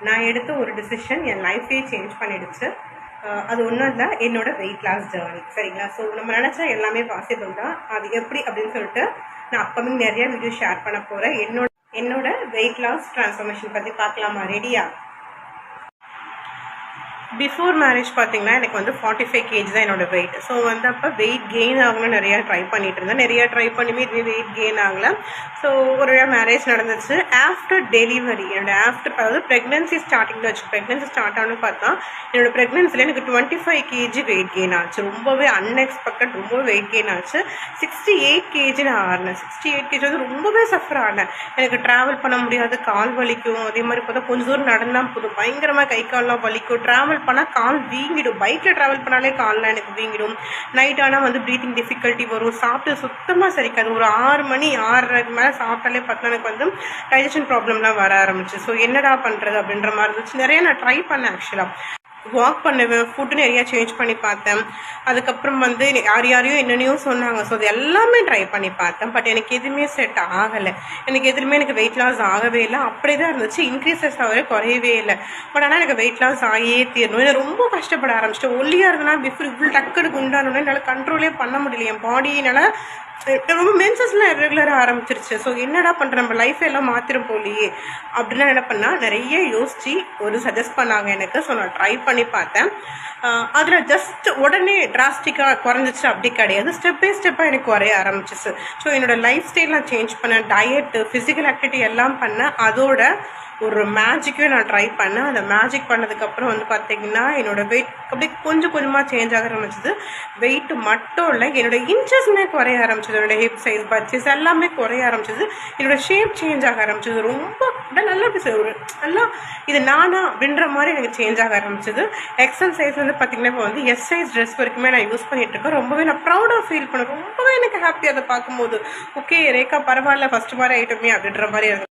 நான் எடுத்த ஒரு டிசிஷன் என் லைஃபே சேஞ்ச் பண்ணிடுச்சு. அது ஒன்றும் இல்லை, என்னோட வெயிட் லாஸ் ஜேர்னி. சரிங்களா? ஸோ நம்ம நினச்சா எல்லாமே பாசிபிள் தான். அது எப்படி அப்படின்னு சொல்லிட்டு நான் அப்கமிங் நிறைய வீடியோ ஷேர் பண்ண போகிறேன். என்னோட வெயிட் லாஸ் ட்ரான்ஸ்ஃபர்மேஷன் பற்றி பார்க்கலாமா? ரெடியா? பிஃபோர் மேரேஜ் பார்த்தீங்கன்னா எனக்கு வந்து 45 kg தான் என்னோட வெயிட். ஸோ வந்து அப்போ வெயிட் கெயின் ஆகணும்னு நிறையா ட்ரை பண்ணிட்டு இருந்தேன். நிறையா ட்ரை பண்ணியுமே இதுவே வெயிட் கெயின் ஆகலை. ஸோ ஒரு மேரேஜ் நடந்துச்சு. ஆஃப்டர் டெலிவரி அதாவது ப்ரெக்னன்சி ஸ்டார்டிங்கில் வச்சு ப்ரெக்னன்சி ஸ்டார்ட் ஆகணும்னு பார்த்தா என்னோட ப்ரெக்னன்சியில் எனக்கு 25 kg வெயிட் கெயின் ஆச்சு. ரொம்பவே அன்எக்ஸ்பெக்டட், ரொம்பவே வெயிட் கெயின் ஆச்சு. 68 kg நான் ஆறினேன். 68 kg வந்து ரொம்பவே சஃபர் ஆனேன். எனக்கு ட்ராவல் பண்ண முடியாது, கால் வலிக்கும். அதே மாதிரி பார்த்தா கொஞ்சம் தூரம் நடந்தால் போதும் பயங்கரமாக கை கால்லாம் வலிக்கும். ட்ராவல் பண்ணால் கால் வீங்கிடும். பைக்கில் ட்ராவல் பண்ணாலே கால்லாம் எனக்கு வீங்கிடும். நைட் ஆனால் வந்து ப்ரீத்திங் டிஃபிகல்ட்டி வரும். சாப்பிட்டு சுத்தமாக சரிக்காது. ஒரு 6 மணி 6:30 மேலே சாப்பிட்டாலே பார்த்தா எனக்கு வந்து டைஜஷன் ப்ராப்ளம்லாம் வர ஆரம்பிச்சு. ஸோ என்னடா பண்ணுறது அப்படின்ற மாதிரி இருந்துச்சு. நிறைய நான் ட்ரை பண்ணேன். ஆக்சுவலாக வாக் பண்ணுவேன், ஃபுட்டு நிறையா சேஞ்ச் பண்ணி பார்த்தேன். அதுக்கப்புறம் வந்து யாரையும் என்னென்னையும் சொன்னாங்க. ஸோ அது எல்லாமே ட்ரை பண்ணி பார்த்தேன். பட் எனக்கு எதுவுமே செட் ஆகலை. எனக்கு வெயிட் லாஸ் ஆகவே இல்லை. அப்படியே தான் இருந்துச்சு. இன்க்ரீசஸ் ஆகவே குறையவே இல்லை. பட் ஆனால் எனக்கு வெயிட் லாஸ் ஆகியே தீரணும். எனக்கு ரொம்ப கஷ்டப்பட ஆரம்பிச்சிட்டேன். ஒல்லியாக இருந்தனா பிஃபோர் இவ்வளோ டக்குனு குண்டானோட என்னால் கண்ட்ரோலே பண்ண முடியல. என் பாடியினால் ரொம்ப மென்சஸ்லாம் ரெகுலராக ஆரம்பிச்சிருச்சு. ஸோ என்னடா பண்ணுற, நம்ம லைஃப் எல்லாம் மாற்றிடும் போலியே அப்படின்னா என்ன பண்ணால் நிறைய யோசித்து ஒரு சஜஸ்ட் பண்ணாங்க எனக்கு. ஸோ நான் ட்ரை பண்ணி பார்த்தேன். அதில் ஜஸ்ட் உடனே டிராஸ்டிக்காக குறைஞ்சிச்சு அப்படி கிடையாது. ஸ்டெப் பை ஸ்டெப்பாக எனக்கு குறைய ஆரம்பிச்சிச்சு. ஸோ என்னோடய லைஃப் ஸ்டைல் நான் சேஞ்ச் பண்ணேன். டயட்டு, ஃபிசிக்கல் ஆக்டிவிட்டி எல்லாம் பண்ணேன். அதோட ஒரு மேஜிக்கே நான் ட்ரை பண்ணேன். அந்த மேஜிக் பண்ணதுக்கப்புறம் வந்து பார்த்திங்கன்னா என்னோடய வெயிட் அப்படியே கொஞ்சம் கொஞ்சமாக சேஞ்ச் ஆக ஆரம்பிச்சிது. வெயிட்டு மட்டும் இல்லை, என்னோடய இன்ச்சஸ்மே குறைய ஆரம்பிச்சிது. என்னோடய ஹிப் சைஸ், பட்சஸ் எல்லாமே குறைய ஆரம்பிச்சிது. என்னோடய ஷேப் சேஞ்ச் ஆக ஆரம்பிச்சிது. ரொம்ப நல்லா ஒரு நல்லா இது நானா அப்படின்ற மாதிரி எனக்கு சேஞ்ச் ஆக ஆரம்பிச்சிது. எக்ஸல் சைஸ் வந்து பார்த்திங்கன்னா இப்போ வந்து எஸ் சைஸ் ட்ரெஸ் வரைக்குமே நான் யூஸ் பண்ணிட்டு இருக்கேன். ரொம்பவே நான் ப்ரௌடாக ஃபீல் பண்ணேன். ரொம்பவே எனக்கு ஹாப்பி அதை பார்க்கும்போது. ஓகே ரேகா பரவாயில்ல, ஃபஸ்ட்டு மாதிரி ஐட்டமே அப்படின்ற மாதிரி எனக்கு.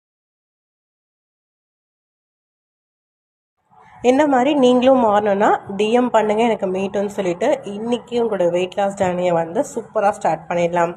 என்ன மாதிரி நீங்களும் மாறணும்னா டிஎம் பண்ணுங்கள் எனக்கு மீட்டுன்னு சொல்லிவிட்டு இன்றைக்கி உங்களோட வெயிட் லாஸ் ஜேர்னியை வந்து சூப்பராக ஸ்டார்ட் பண்ணிடலாம்.